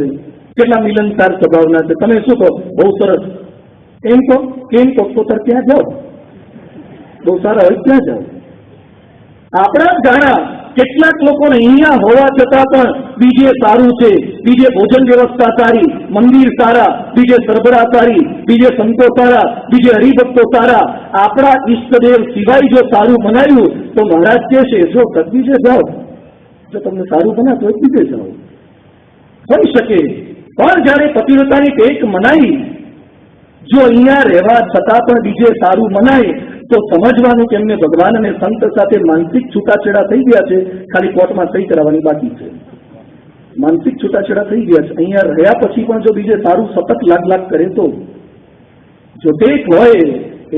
કેટલા મિલનસાર સ્વભાવના છે. તમે શું કહો? બહુ સરસ. એમ કહો કેમ કહો તો ત્યાં જાઓ, બહુ સારા હોય ત્યાં જાઓ. આપણા જ ગાણા કેટલાક લોકોને અહીંયા હોવા છતાં પણ બીજે સારું છે, બીજે ભોજન વ્યવસ્થા સારી, મંદિર સારા, બીજે સરબરા સારી, બીજે સંતો સારા, બીજે હરિભક્તો સારા. આપણા ઈષ્ટદેવ સિવાય જો સારું બનાવ્યું તો મહારાજ કહે છે જો તકબીજે જાઓ, જો તમને સારું બના તો બીજે જાઓ. હોઈ શકે પણ જયારે પતિવ્રતાની ટેક મનાઈ, જો અહીંયા રહેવા છતાં પણ બીજે સારું મનાય તો સમજવાનું કે એમને ભગવાન અને સંત સાથે માનસિક છૂટાછેડા થઈ ગયા છે, ખાલી કોર્ટમાં સહી કરાવવાની બાકી છે. માનસિક છૂટાછેડા થઈ ગયા છે. અહીંયા રહ્યા પછી પણ જો બીજે સારું સતત લાગ કરે તો જો ટેક હોય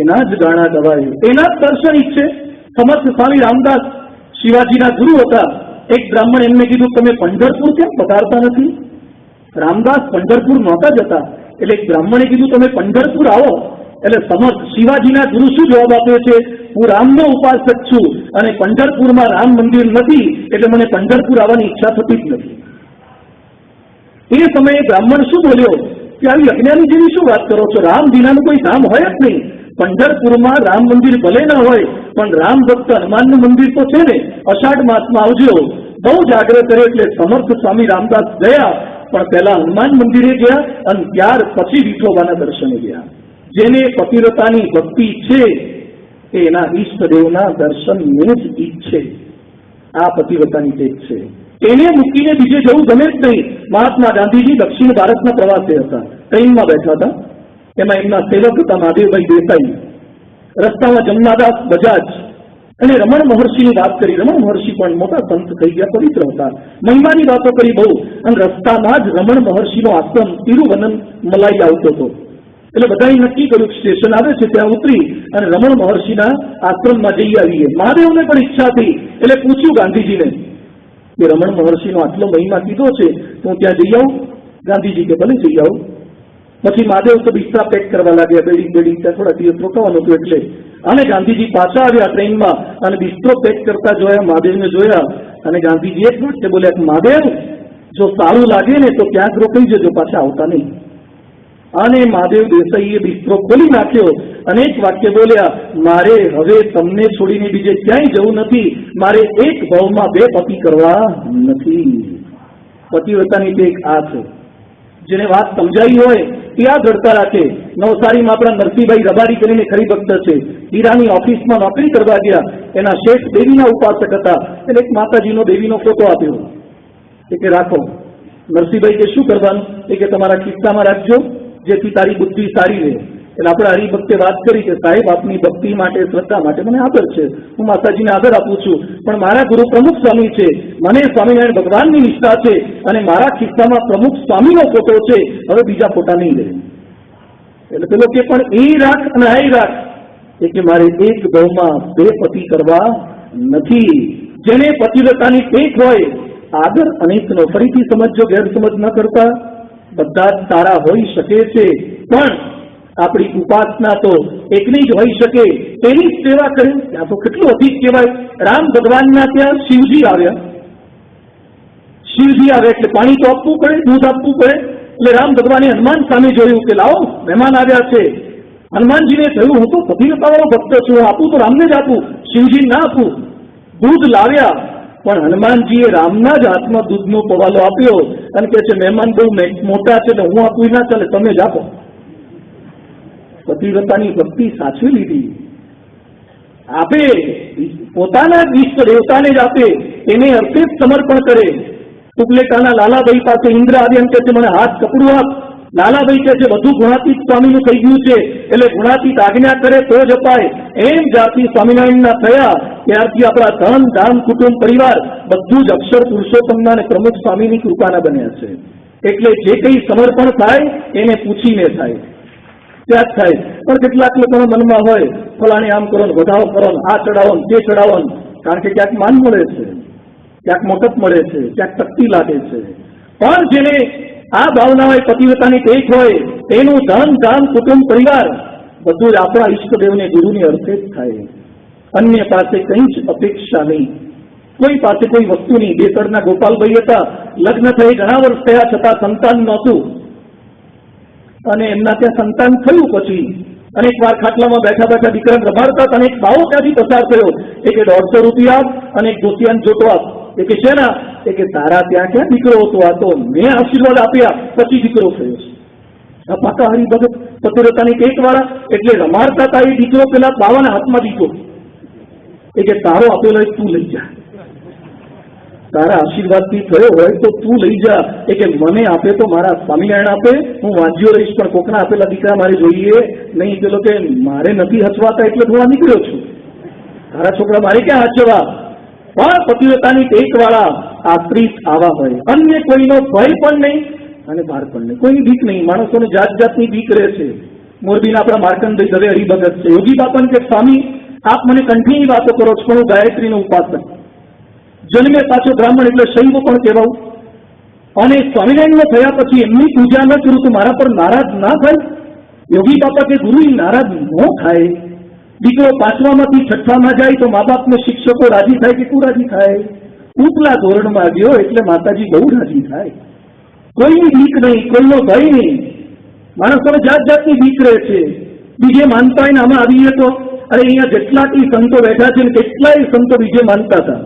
એના જ ગાણા ગવાય, એના જ દર્શન ઈચ્છે. સમર્થ સ્વામી રામદાસ શિવાજીના ગુરુ હતા. એક બ્રાહ્મણ એમને કીધું તમે પંઢરપુર કેમ પધારતા નથી? રામદાસ પંઢરપુર નહોતા જતા. એટલે એક બ્રાહ્મણે કીધું તમે પંઢરપુર આવો. એટલે સમર્થ શિવાજીના ગુરુ શું જવાબ આપ્યો છે? હું રામનો ઉપાસક છું અને પંઢરપુરમાં રામ મંદિર નથી એટલે મને પંઢરપુર આવવાની ઈચ્છા થતી જ નથી. એ સમયે બ્રાહ્મણ શું બોલ્યો કે આવી અજ્ઞાની જેવી શું વાત કરો છો? રામ વિનાનું કોઈ ધામ હોય જ નહીં. પંઢરપુરમાં રામ મંદિર ભલે ના હોય પણ રામ ભક્ત હનુમાનનું મંદિર તો છે ને. અષાઢ માસમાં આવજો. બહુ જ આગ્રહ કર્યો એટલે સમર્થ સ્વામી રામદાસ ગયા, પણ પહેલા હનુમાન મંદિરે ગયા અને ત્યાર પછી વિઠોબાના દર્શને ગયા. જેને પતિવ્રતાની ભક્તિ છે એના ઈષ્ટદેવના દર્શનને જ ઈચ્છે. આ પતિવ્રતાની ટેક છે. એને મૂકીને બીજે જવું ગમે જ નહીં. મહાત્મા ગાંધીજી દક્ષિણ ભારતના પ્રવાસે હતા, ટ્રેનમાં બેઠા હતા. એમાં એમના સેવક હતા મહાદેવભાઈ દેસાઈ. રસ્તામાં જમનાદાસ બજાજ અને રમણ મહર્ષિની વાત કરી. રમણ મહર્ષિ પણ મોટા સંત થઈ ગયા, પવિત્ર હતા, મહિમાની વાતો કરી બહુ. અને રસ્તામાં જ રમણ મહર્ષિનો આશ્રમ તિરુવનમ મલાઈ આવતો હતો. એટલે બધાએ નક્કી કર્યું સ્ટેશન આવે છે ત્યાં ઉતરી અને રમણ મહર્ષિના આશ્રમમાં જઈ આવીએ. મહાદેવને પણ ઈચ્છા થઈ એટલે પૂછ્યું ગાંધીજીને કે રમણ મહર્ષિનો આટલો મહિમા કીધો છે હું ત્યાં જઈ આવું? ગાંધીજી કે ભલે જઈ આવું. પછી મહાદેવ તો બિસ્તરા પેક કરવા લાગ્યા, બેડી ત્યાં થોડા દિવસ રોકાવાનું હતું એટલે. અને ગાંધીજી પાછા આવ્યા ટ્રેનમાં અને બિસ્તરો પેક કરતા જોયા, મહાદેવને જોયા અને ગાંધીજી એક વખતે બોલ્યા મહાદેવ જો સારું લાગે ને તો ક્યાંક રોકાઈ જજો, પાછા આવતા નહીં. અને મહાદેવ દેસાઈએ બિસ્તરો ખોલી નાખ્યો અને એક વાક્ય બોલ્યા મારે હવે તમને છોડીને બીજે ક્યાંય જવું નથી, મારે એક ભાવમાં બે પતિ કરવા નથી. પતિવ્રતાની ટેક આ છે. જેને વાત સમજાઈ હોય એ આ ઘડતા રાખે. નવસારીમાં આપણા નરસિંહભાઈ રબારી કરીને ખરી ભક્ત છે, હીરાની ઓફિસમાં નોકરી કરવા ગયા. એના શેઠ દેવીના ઉપાસક હતા. એટલે એક માતાજીનો દેવીનો ફોટો આપ્યો. એ કે રાખો. નરસિંહભાઈ કે શું કરવાનું? એ કે તમારા ખિસ્સામાં રાખજો જેથી તારી બુદ્ધિ સારી રહે. એટલે આપણે હરિભક્તે વાત કરી કે સાહેબ આપની ભક્તિ માટે શ્રદ્ધા માટે મને આદર છે, હું માતાજીને આદર આપું છું, પણ મારા ગુરુ પ્રમુખ સ્વામી છે, મને સ્વામિનારાયણ ભગવાનની નિષ્ઠા છે અને મારા ખિસ્સામાં પ્રમુખ સ્વામીનો ફોટો છે, હવે બીજા ફોટા નહીં લે. એટલે પેલો કે પણ એ રાખ અને આ રાખ. એ કે મારે એક ભાવમાં બે પતિ કરવા નથી. જેને પતિવ્રતાની ટેક હોય આદર અનેકનો. ફરીથી સમજો, ગેરસમજ ન કરતા. બધા જ સારા હોઈ શકે છે પણ આપણી ઉપાસના તો એકની જ હોઈ શકે, તેની જ સેવા કરે. ત્યાં તો કેટલું અધિક કહેવાય. રામ ભગવાનના ત્યાં શિવજી આવ્યા. શિવજી આવે એટલે પાણી તો આપવું પડે, દૂધ આપવું પડે. એટલે રામ ભગવાને હનુમાન સામે જોયું કે લાવો મહેમાન આવ્યા છે. હનુમાનજીને થયું હું તો પતિવ્રતાવાળો ભક્ત છું, આપું તો રામને જ આપું, શિવજી ના આપું. દૂધ લાવ્યા, પણ હનુમાનજીએ રામના જ હાથમાં દૂધનો પવાલો આપ્યો અને કહે છે મહેમાન બહુ મોટા છે ને હું આપું ના ચાલે, તમે જ આપો. પતિવ્રતાની ભક્તિ સાચવી લીધી. આપે પોતાના જ ઈષ્ટ દેવતાને જ આપે, એને અર્થે જ સમર્પણ કરે. ઉપલેટાના લાલાભાઈ પાસે ઇન્દ્ર આવ્યા કહે છે મને હાથ કપડું આપ. લાલાભાઈ કહે છે બધું ગુણાતીત સ્વામીનું થઈ ગયું છે, એટલે ગુણાતીત આજ્ઞા કરે તો જ અપાય. એમ જાતિ સ્વામિનારાયણના થયા ત્યારથી આપણા ધન ધામ કુટુંબ પરિવાર બધું જ અક્ષર પુરુષોત્તમના અને પ્રમુખ સ્વામીની કૃપાના બન્યા છે. એટલે જે કંઈ સમર્પણ થાય એને પૂછીને થાય, ત્યાં જ થાય. પણ કેટલાક લોકોના મનમાં હોય ફલાણે આમ કરો, વધાવો કરો, આ ચડાવો તે ચડાવો, કારણ કે ક્યાંક માન મળે છે, ક્યાંક મોટપ મળે છે, ક્યાંક શક્તિ લાગે છે. પણ જેને આ ભાવના હોય, પતિવ્રતાની ટેક હોય, તેનું ધન ધામ કુટુંબ પરિવાર બધું જ આપણા ઈષ્ટદેવને ગુરુની અર્થે જ થાય. અન્ય પાસે કંઈ જ અપેક્ષા નહીં, કોઈ પાસે કોઈ વસ્તુ નહીં. બેસડના ગોપાલભાઈ હતા, લગ્ન થઈ ઘણા વર્ષ થયા છતાં સંતાન નહોતું અને એમના ત્યાં સંતાન થયું. પછી અનેક વાર ખાટલામાં બેઠા બેઠા દીકરાને રમાડતા અને એક બાવો ત્યાંથી પસાર થયો. એ કે 150 રૂપિયા અને એક ધોતિયાન જોટો આપ. એ કે છે ના, એ કે તારા ત્યાં ક્યાં દીકરો હતો, આ તો મેં આશીર્વાદ આપ્યા પછી દીકરો થયો છે. આ પાકા હરિભગત પતિવ્રતાની ટેક વાળા એટલે રમાડતા હતા. એ દીકરો પેલા બાવાના હાથમાં દીધો. એ કે તારો આપેલો તું લઈ જા, તારા આશીર્વાદથી થયો હોય તો તું લઈ જા. એ કે મને આપે તો મારા સ્વામિનારાયણ આપે, હું વાંચ્યો રહીશ, પણ કોકના આપેલા દીકરા મારે જોઈએ નહીં. પેલો કે મારે નથી હચવાતા એટલે હું આ નીકળ્યો છું, તારા છોકરા મારે ક્યાં હચવા. પણ પતિવ્રતાની ટેક વાળા આશ્રિત આવા હોય, અન્ય કોઈનો ભય પણ નહીં અને ભાર પણ નહીં, કોઈની બીક નહીં. માણસોને જાત જાતની બીક રહે છે. મોરબીના આપણા માર્કંડભાઈ દવે હરિભગત છે. યોગી બાપાને કે સ્વામી આપ મને કંઠીની વાતો કરો છો, પણ હું ગાયત્રીનો ઉપાસક, જન્મે પાછો બ્રાહ્મણ એટલે શૈવ પણ કહેવાઉં, અને સ્વામિનારાયણ થયા પછી એમની પૂજા ન કરું તો મારા પર નારાજ ના થાય. યોગી બાપા કે ગુરુ નારાજ ન થાય. દીકરો 5મામાંથી 6માં જાય તો મા બાપને શિક્ષકો રાજી થાય કે તું રાજી થાય. ઉપલા ધોરણમાં ગયો એટલે માતાજી બહુ રાજી થાય. કોઈની બીક નહીં, કોઈનો ભય નહીં. માણસોને જાત જાતની બીક રહે છે. બીજે માનતા હોય ને આમાં આવીએ તો અરે અહીંયા જેટલાથી સંતો બેઠા છે ને કેટલાય સંતો બીજે માનતા હતા.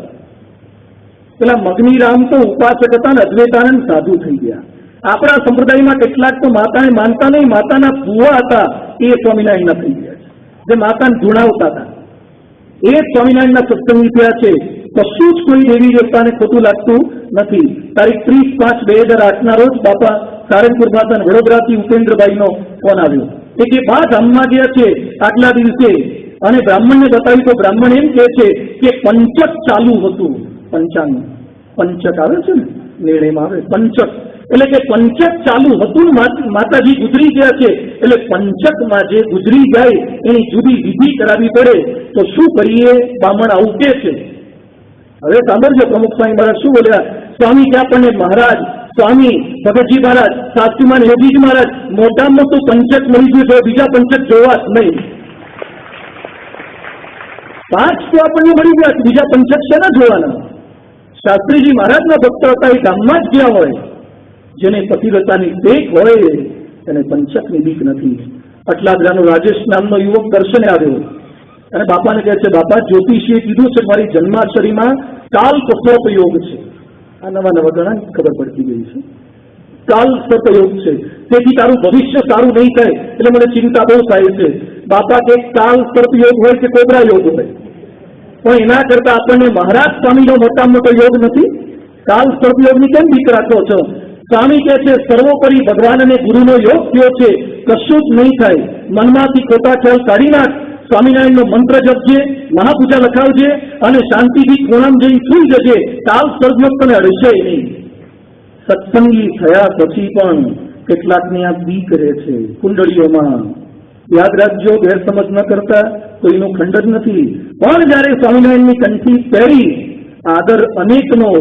પેલા મગની રામ તો ઉપાસક હતા ને અદ્વૈતાનંદ સાધુ થઈ ગયા. આપણા સંપ્રદાયમાં કેટલાક તો માતાને માનતા નહીં, માતાના ભુવા હતા એ સ્વામિનારાયણના થઈ ગયા છે. જે માતાને ધૂણાવતા હતા એ સ્વામિનારાયણના સત્સંગી થયા છે. કશું જ કોઈ દેવી દેવતાને ખોટું લાગતું નથી. તારીખ 30/5/2008 રોજ બાપા સારંગપુર માતા વડોદરાથી ઉપેન્દ્રભાઈનો ફોન આવ્યો. એ કે બા ધામમાં ગયા છે આગલા દિવસે અને બ્રાહ્મણને બતાવ્યું તો બ્રાહ્મણ એમ કહે છે કે પંચક ચાલુ હતું. પંચાંગ પંચક આવે છે ને નિર્ણયમાં આવે પંચક, એટલે કે પંચક ચાલુ હતું. માતાજી ગુજરી ગયા છે એટલે પંચકમાં જે ગુજરી જાય એની જુદી વિધિ કરાવી પડે. તો શું કરીએ? બ્રાહ્મણ આવું કે છે. હવે સાંભળજો પ્રમુખ સ્વામી મહારાજ શું બોલ્યા. સ્વામી કે આપણને મહારાજ સ્વામી ભગતજી મહારાજ શાસ્ત્રીમાન યોગીજી મહારાજ મોટામાં મોટું પંચક મળી ગયું છે, બીજા પંચક જોવા જ નહીં. 5 તો આપણને મળી ગયા, બીજા પંચક છે ને જોવાના. શાસ્ત્રીજી મહારાજના ભક્ત હતા એ ગામમાં જ ગયા હોય. જેને પતિવ્રતાની ટેક હોય તેને પંચકની બીક નથી. અટલાદરાનો રાજેશ નામનો યુવક દર્શને આવ્યો અને બાપાને કહે છે બાપા જ્યોતિષીએ કીધું છે મારી જન્માક્ષરીમાં કાલ સર્પ યોગ છે. આ નવા નવા ઘણા ખબર પડતી ગઈ છે. કાલ સર્પ યોગ છે, તેથી તારું ભવિષ્ય સારું નહીં થાય એટલે મને ચિંતા બહુ થાય છે. બાપા કે કાલ સર્પ યોગ હોય કે કોબરા યોગ હોય, પણ એના કરતા આપણને મહારાજ સ્વામીનો મોટા મોટો યોગ નથી. કાલ સર્પ યોગની કેમ બીક રાખો છો? સ્વામી કહે છે સર્વોપરી ભગવાન અને ગુરુનો યોગ થયો છે, કશું જ નહીં થાય. મનમાંથી ખોટા ખ્યાલ કાઢી નાખ, સ્વામિનારાયણનો મંત્ર જપજે, મહાપૂજા લખાવજે અને શાંતિથી ખૂણામ જઈ સુઈ જજે. કાલ સર્પયોગ તને અડશે નહીં. સત્સંગી થયા પછી પણ કેટલાકની આ બીક રહે છે કુંડળીઓમાં. યાદ રાખજો, ગેરસમજ ન કરતા કોઈનું ખંડ જ નથી. પણ જયારે સ્વામિનારાયણની કંઠી પહેરી આદર અનેકનો,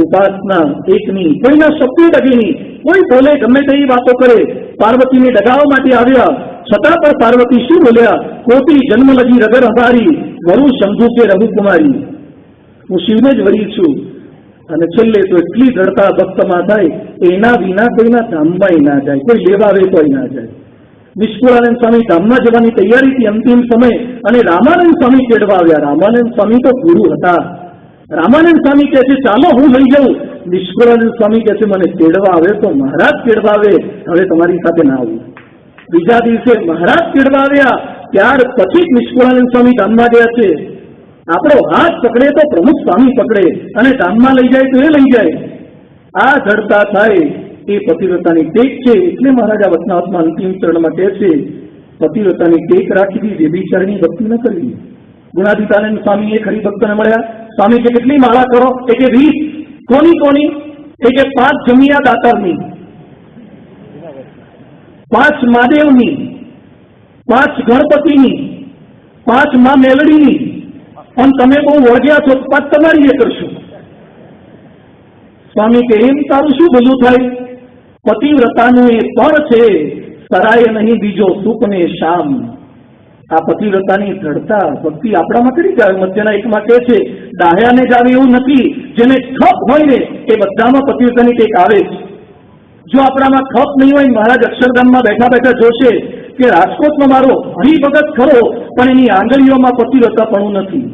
ઉપાસના એકની, કોઈના 70 ટકેની, કોઈ બોલે, ગમે તેવી વાતો કરે, પાર્વતીને ડગાવવા માટે આવ્યા, છતાં પણ પાર્વતી શું બોલ્યા? કોટી જન્મ લગી રગર હમારી, વરુ શંભુ કે રઘુકુમારી. હું શિવને જ વરી છું. અને છેલ્લે તો એટલી દ્રઢતા ભક્તમાં થાય, એના વિના કોઈના ધામમાં ના જાય, કોઈ લેવા આવે તોય ના જાય. નિષ્કુળાનંદ સ્વામી ધામમાં જવાની તૈયારીથી અંતિમ સમય, અને રામાનંદ સ્વામી તેડવા આવ્યા. રામાનંદ સ્વામી તો ગુરુ હતા. રામાનંદ સ્વામી કહે છે ચાલો હું લઈ જાઉં. નિષ્કુળાનંદ સ્વામી કહે છે મને તેડવા આવે તો મહારાજ તેડવા આવે, હવે તમારી સાથે ના આવું. બીજા દિવસે મહારાજ તેડવા આવ્યા, ત્યાર પછી નિષ્કુળાનંદ સ્વામી ધામમાં ગયા છે. આપણો હાથ પકડે તો પ્રમુખ સ્વામી પકડે, અને ધામમાં લઈ જાય તો એ લઈ જાય. આ જડતા થાય એ પતિવ્રતાની ટેક છે. એટલે મહારાજા વચનાવતમાં અંતિમ ચરણમાં કહે છે પતિવ્રતાની ટેક રાખી, જે બિચારીની ભક્તિ ન કરવી. ગુણાતીતાનંદ સ્વામી એક હરિભક્તને મળ્યા. સ્વામી કે કેટલી માળા કરો? એ કે 20. કોની કોની? એ કે 5 જમિયા દાતારની, 5 મહાદેવની, 5 ગણપતિની, 5 માં મેલડીની, અને તમે બહુ વળગ્યા છો 5 તમારી એ કરશું. સ્વામી કે એમ તારું શું ભલું થાય? પતિવ્રતાનું એ પણ છે, સરાય નહીં બીજો સુખ ને શામ. આ પતિવ્રતાની દ્રઢતા ભક્તિ આપણામાં કરી જાય. મધ્યના એકમાં કહે છે ડાહ્યાને જ આવે એવું નથી, જેને ખપ હોય ને એ બધામાં પતિવ્રતાની ટેક આવે જ. જો આપણામાં ખપ નહીં હોય, મહારાજ અક્ષરધામમાં બેઠા બેઠા જોશે કે રાજકોટનો મારો હરિભગત ખરો, પણ એની આંગળીઓમાં પતિવ્રતાપણું નથી,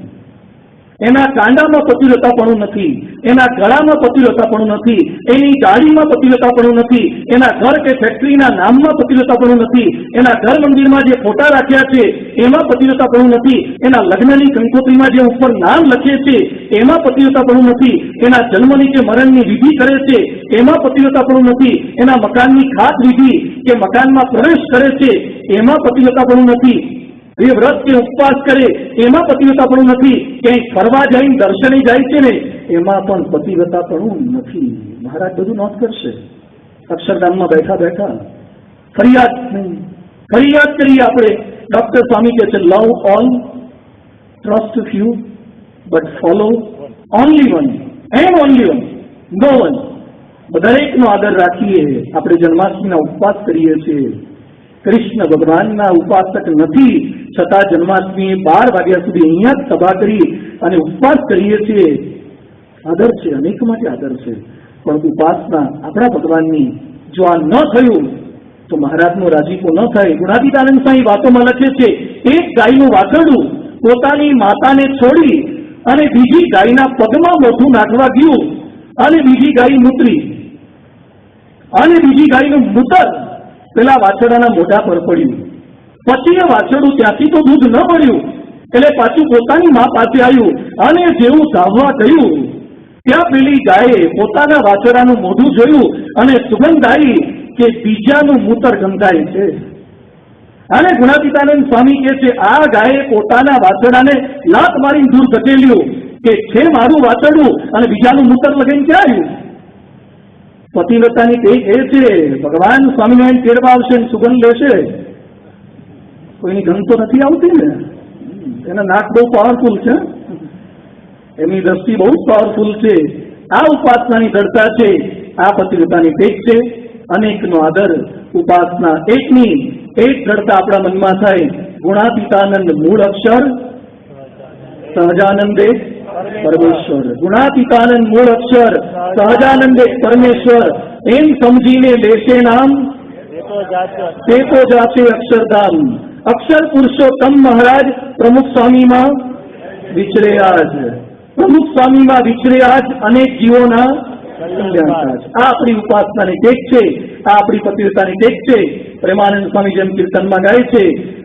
એના કાંડામાં પતિવ્રતાપણું નથી, એના ગળામાં પતિવ્રતાપણું નથી, એની ગાડીમાં પતિવ્રતાપણું નથી, એના ઘર કે ફેક્ટરીના નામમાં પતિવ્રતાપણું નથી, એના ઘર મંદિરમાં જે ફોટા રાખ્યા છે એમાં પતિવ્રતાપણું નથી, એના લગ્નની કંકોત્રીમાં જે ઉપર નામ લખે છે એમાં પતિવ્રતાપણું નથી, એના જન્મની કે મરણની વિધિ કરે છે એમાં પતિવ્રતાપણું નથી, એના મકાનની ખાત વિધિ કે મકાનમાં પ્રવેશ કરે છે એમાં પતિવ્રતાપણું નથી, એ વ્રત કે ઉપવાસ કરે એમાં પતિવ્રતાપણું નથી, ક્યાંય ફરવા જઈને દર્શને જાય છે ને એમાં પણ પતિવ્રતાપણું નથી. મહારાજ બધું નોંધ કરશે. અક્ષરધામમાં બેઠા બેઠા ફરિયાદ નહીં, ફરિયાદ કરીએ આપણે. ડોક્ટર સ્વામી કહે છે love all, trust few, but follow only one and only one, no one. દરેકનો આદર રાખીએ. આપણે જન્માષ્ટમીના ઉપવાસ કરીએ છીએ. કૃષ્ણ ભગવાનના ઉપાસક નથી, છતાં જન્માષ્ટમી 12 વાગ્યા સુધી અહીંયા જ સભા કરી અને ઉપવાસ કરીએ છીએ. આદર છે, અનેક માટે આદર છે, પણ ઉપાસના આપણા ભગવાનની જો આ ન થયું તો મહારાજનો રાજીપો ન થાય. ગુણાતીતાનંદ સ્વામી વાતોમાં લખે છે એક ગાયનું વાછરડું પોતાની માતાને છોડી અને બીજી ગાયના પગમાં મોઢું નાખવા ગયું, અને બીજી ગાય મૂતરી, અને બીજી ગાયનું મૂતર પેલા વાછરડાના મોઢા પર પડ્યું. પછી એ વાછરડું ત્યાંથી તો દૂધ ન મળ્યું એટલે પાછું પોતાની મા પાસે આવ્યું, અને જેવું ધાવવા ગયું ત્યાં પેલી ગાયે પોતાના વાછરડાનું મોઢું જોયું અને સુગંધ આવી કે બીજાનું મૂતર ગંધાય છે. અને ગુણાતીતાનંદ સ્વામી કહે છે આ ગાયે પોતાના વાછરડાને લાત મારીને દૂર ધકેલ્યું કે છે મારું વાછરડું અને બીજાનું મૂતર લગાઈને ક્યાં આવ્યું. પતિવ્રતાની ટેક એ છે, ભગવાન સ્વામિનારાયણ તેડવા આવશે ને સુગંધ લેશે, કોઈની ગંધ તો નથી આવતી ને. એના નાક બહુ પાવરફુલ છે, એમની દ્રષ્ટિ બહુ પાવરફુલ છે. આ ઉપાસનાની દ્રઢતા છે, આ પતિવ્રતાની ટેક છે. અનેકનો આદર, ઉપાસના એકની એક દ્રઢતા આપણા મનમાં થાય. ગુણાતીતાનંદ મૂળ અક્ષર, સહજાનંદે પરમેશ્વર. ગુણાતીતાનંદ મૂળ અક્ષર, સહજાનંદે પરમેશ્વર. એમ સમજીને લેશે નામ તે તો જાશે અક્ષરધામ. અક્ષર પુરુષોત્તમ મહારાજ પ્રમુખ સ્વામીમાં વિચર્યા જ, પ્રમુખ સ્વામીમાં વિચર્યા જ અનેક જીવોના કલ્યાણકાર. આ આપણી ઉપાસનાની ટેક છે, આ આપણી પતિવ્રતાની ટેક છે. પ્રેમાનંદ સ્વામી જેમ કીર્તનમાં ગાય છે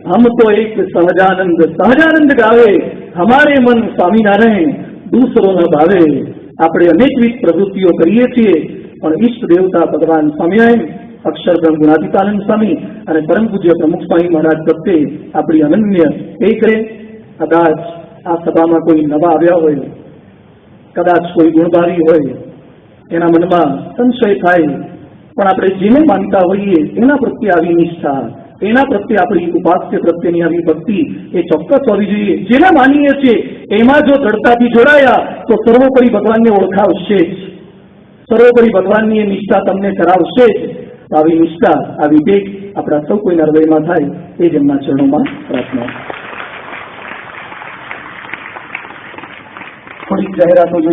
હમ તો એક સહજાનંદ, સહજાનંદ ગાવે હમારે મન સ્વામિનારાયણ દૂસરો ન ભાવે. આપણે અનેકવિધ પ્રવૃત્તિઓ કરીએ છીએ, પણ ઈષ્ટ દેવતા ભગવાન સ્વામિનારાયણ, અક્ષરબ્રહ્મ ગુણાતીતાનંદ સ્વામી અને પરમ પૂજ્ય પ્રમુખ સ્વામી મહારાજ પ્રત્યે આપણી અનન્ય એક રહે. કદાચ આ સભામાં કોઈ નવા આવ્યા હોય, કદાચ કોઈ ગુણભાવી હોય, એના મનમાં સંશય થાય, પણ આપણે જેને માનતા હોઈએ એના પ્રત્યે આવી નિષ્ઠા, એના પ્રત્યે આપણી ઉપાસ્ય પ્રત્યેની આવી ભક્તિ એ ચોક્કસ હોવી જોઈએ. જેને માનીએ છીએ એમાં જો દ્રઢતાથી જોડાયા તો સર્વોપરી ભગવાનને ઓળખાવશે જ. સર્વોપરી ભગવાનની એ નિષ્ઠા તમને કરાવશે જ. તો આવી નિષ્ઠા, આ વિવેક આપણા સૌ કોઈના હૃદયમાં થાય એ જ એમના ચરણોમાં પ્રાર્થના. થોડીક જાહેરાતો જોઈએ.